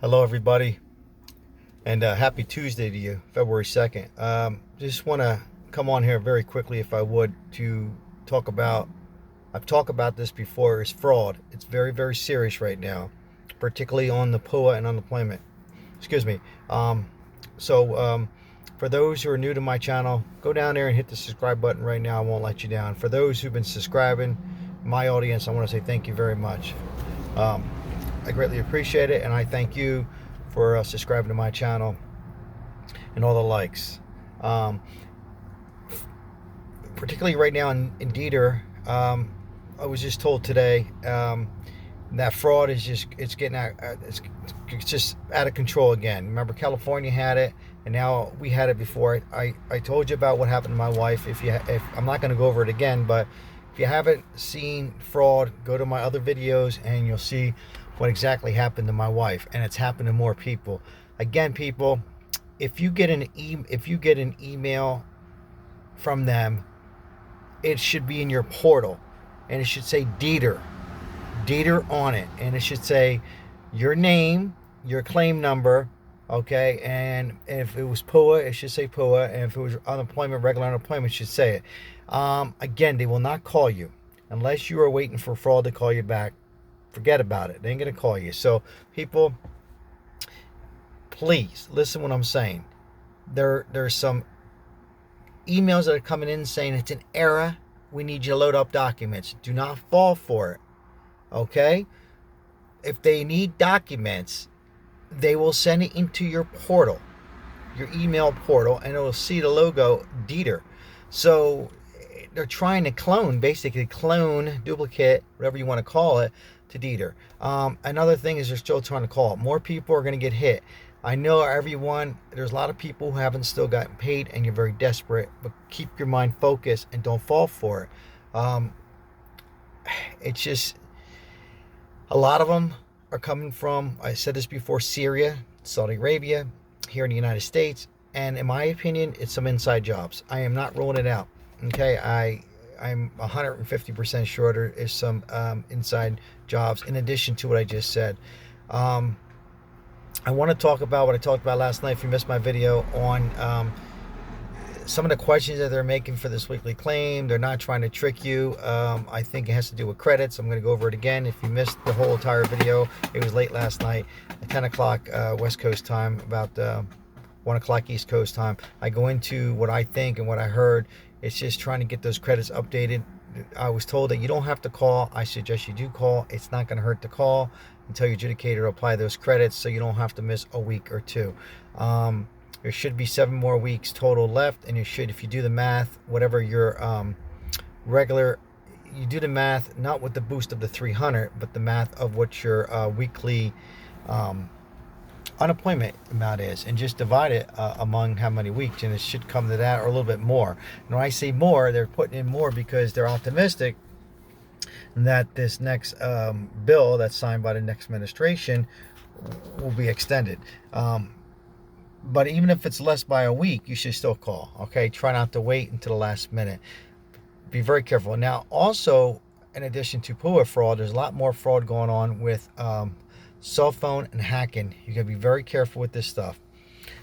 Hello, everybody, and happy Tuesday to you, February 2nd. Just want to come on here very quickly, if I would, to talk about. I've talked about this before. Is fraud. It's very, very serious right now, particularly on the PUA and unemployment. Excuse me. For those who are new to my channel, go down there and hit the subscribe button right now. I won't let you down. For those who've been subscribing, my audience, I want to say thank you very much. I greatly appreciate it, and I thank you for subscribing to my channel and all the likes. Particularly right now in Dieter, I was just told today that fraud is it's getting out, it's just out of control again. Remember, California had it, and now we had it before. I told you about what happened to my wife. If I'm not going to go over it again, but if you haven't seen fraud, go to my other videos and you'll see what exactly happened to my wife, and it's happened to more people. Again, people, if you get an email from them, it should be in your portal, and it should say Dieter on it, and it should say your name, your claim number, okay, and if it was PUA, it should say PUA, and if it was unemployment, regular unemployment, it should say it. Again, they will not call you unless you are waiting for fraud to call you back. Forget about it. They ain't gonna call you. So people, please listen what I'm saying. There's some emails that are coming in saying it's an error. We need you to load up documents. Do not fall for it. Okay? If they need documents, they will send it into your portal, your email portal, and it will see the logo Dieter. So they're trying to basically clone, duplicate, whatever you want to call it, to Dieter. Another thing is they're still trying to call. More people are going to get hit. I know there's a lot of people who haven't still gotten paid, and you're very desperate, but keep your mind focused and don't fall for it. It's just, a lot of them are coming from, I said this before, Syria, Saudi Arabia, here in the United States, and in my opinion, it's some inside jobs. I am not ruling it out. Okay, I'm 150% sure there is some inside jobs in addition to what I just said. I want to talk about what I talked about last night. If you missed my video on some of the questions that they're making for this weekly claim, they're not trying to trick you. I think it has to do with credits. I'm going to go over it again. If you missed the whole entire video, it was late last night at 10 o'clock West Coast time, about 1 o'clock East Coast time. I go into what I think and what I heard. It's just trying to get those credits updated. I was told that you don't have to call. I suggest you do call. It's not going to hurt to call until your adjudicator apply those credits, so you don't have to miss a week or two. There should be 7 more weeks total left, and you should, if you do the math, whatever your you do the math not with the boost of the 300, but the math of what your weekly unemployment amount is, and just divide it among how many weeks, and it should come to that or a little bit more. And when I say more, they're putting in more because they're optimistic that this next bill that's signed by the next administration will be extended. But even if it's less by a week, you should still call. Okay, try not to wait until the last minute. Be very careful. Now, also, in addition to PUA fraud, there's a lot more fraud going on with cell phone and hacking. You gotta be very careful with this stuff.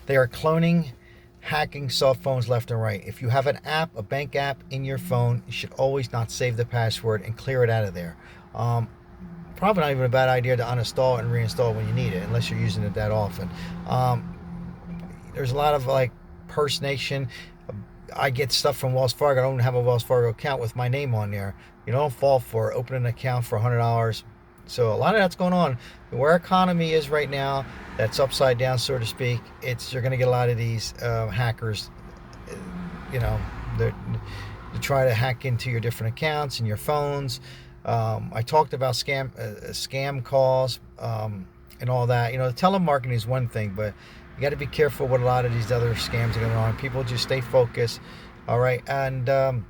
They are cloning, hacking cell phones left and right. If you have an app, a bank app in your phone, you should always not save the password and clear it out of there. Probably not even a bad idea to uninstall and reinstall when you need it, unless you're using it that often. There's a lot of impersonation. I get stuff from Wells Fargo. I don't have a Wells Fargo account with my name on there. You don't fall for it. Open an account for $100. So a lot of that's going on. Where our economy is right now, that's upside down, so to speak. You're going to get a lot of these hackers, to try to hack into your different accounts and your phones. I talked about scam calls and all that. The telemarketing is one thing, but you got to be careful with a lot of these other scams that are going on. People just stay focused. All right, and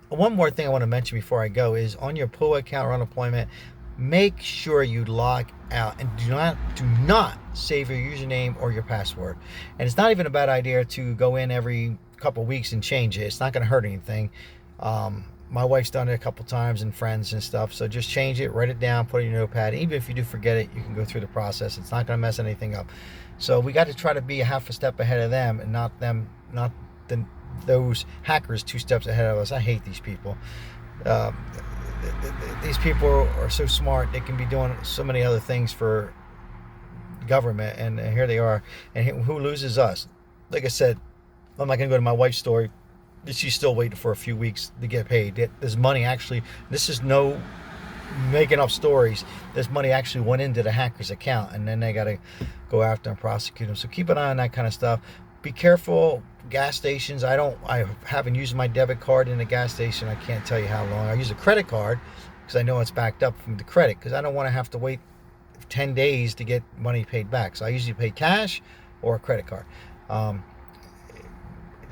one more thing I want to mention before I go is on your PUA account or unemployment, make sure you log out and do not save your username or your password. And it's not even a bad idea to go in every couple weeks and change it. It's not going to hurt anything. My wife's done it a couple times, and friends and stuff. So just change it, write it down, put it in your notepad. Even if you do forget it, you can go through the process. It's not going to mess anything up. So we got to try to be a half a step ahead of them, and not those hackers 2 steps ahead of us. I hate these people. These people are so smart. They can be doing so many other things for government, and here they are. And who loses? Us. Like I said, I'm not going to go to my wife's story. She's still waiting for a few weeks to get paid. This money actually, this is no making up stories. This money actually went into the hacker's account, and then they got to go after and prosecute them. So keep an eye on that kind of stuff. Be careful. Gas stations. I haven't used my debit card in a gas station. I can't tell you how long. I use a credit card because I know it's backed up from the credit, because I don't want to have to wait 10 days to get money paid back. So I usually pay cash or a credit card.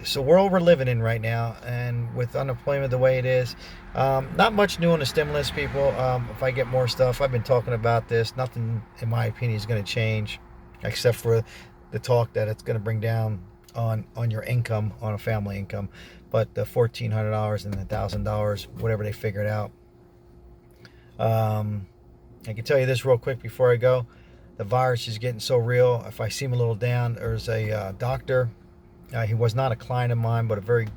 So world we're living in right now, and with unemployment the way it is, not much new on the stimulus, people. If I get more stuff, I've been talking about this. Nothing, in my opinion, is going to change, except for the talk that it's going to bring down on your income, on a family income. But the $1,400 and the $1,000, whatever they figured out. I can tell you this real quick before I go. The virus is getting so real. If I seem a little down, there's a doctor. He was not a client of mine, but a very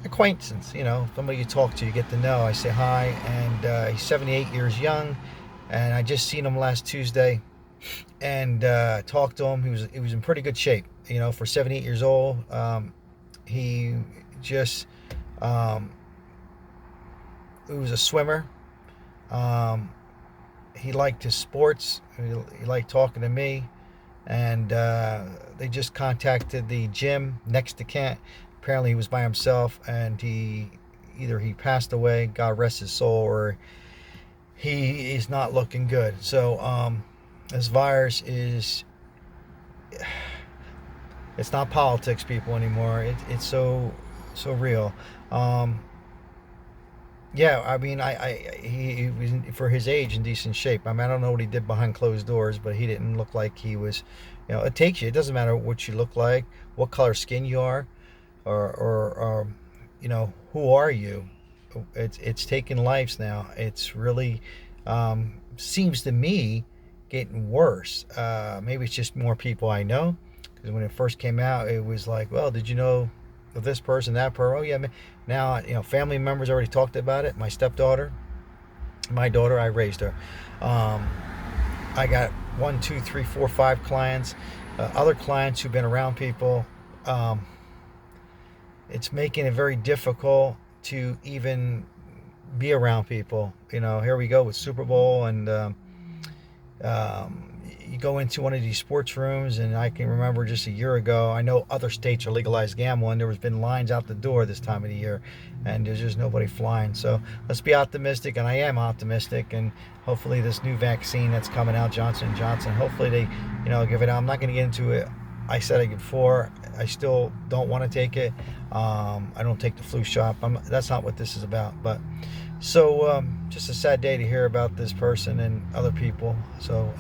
acquaintance. You know, somebody you talk to, you get to know. I say hi, and he's 78 years young, and I just seen him last Tuesday, and talked to him. He was in pretty good shape. You know, for 78 years old. He just he was a swimmer. He liked his sports. He liked talking to me. And they just contacted the gym next to Kent. Apparently he was by himself, and either he passed away, God rest his soul, or he is not looking good. So this virus is, it's not politics, people, anymore. It's so real. Yeah, I mean, he was, for his age, in decent shape. I mean, I don't know what he did behind closed doors, but he didn't look like he was, you know, it takes you. It doesn't matter what you look like, what color skin you are, or you know, who are you? It's taking lives now. It's really, seems to me, getting worse. Maybe it's just more people I know, because when it first came out, it was like, well, did you know of this person, that person? Oh yeah, now, you know, family members already talked about it. My stepdaughter, my daughter, I raised her. I got 1, 2, 3, 4, 5 clients, other clients who've been around people. It's making it very difficult to even be around people. You know, here we go with Super Bowl, and you go into one of these sports rooms, and I can remember just a year ago, I know other states are legalized gambling. There was been lines out the door this time of the year, and there's just nobody flying. So let's be optimistic, and I am optimistic, and hopefully this new vaccine that's coming out, Johnson & Johnson, hopefully they, you know, give it out. I'm not going to get into it. I said it before, I still don't want to take it. I don't take the flu shot. That's not what this is about. But so just a sad day to hear about this person and other people. So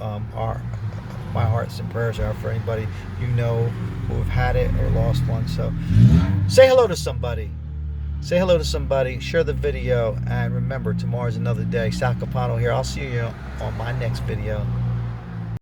my hearts and prayers are for anybody you know who have had it or lost one. So say hello to somebody. Say hello to somebody. Share the video. And remember, tomorrow's another day. Sal Capano here. I'll see you on my next video.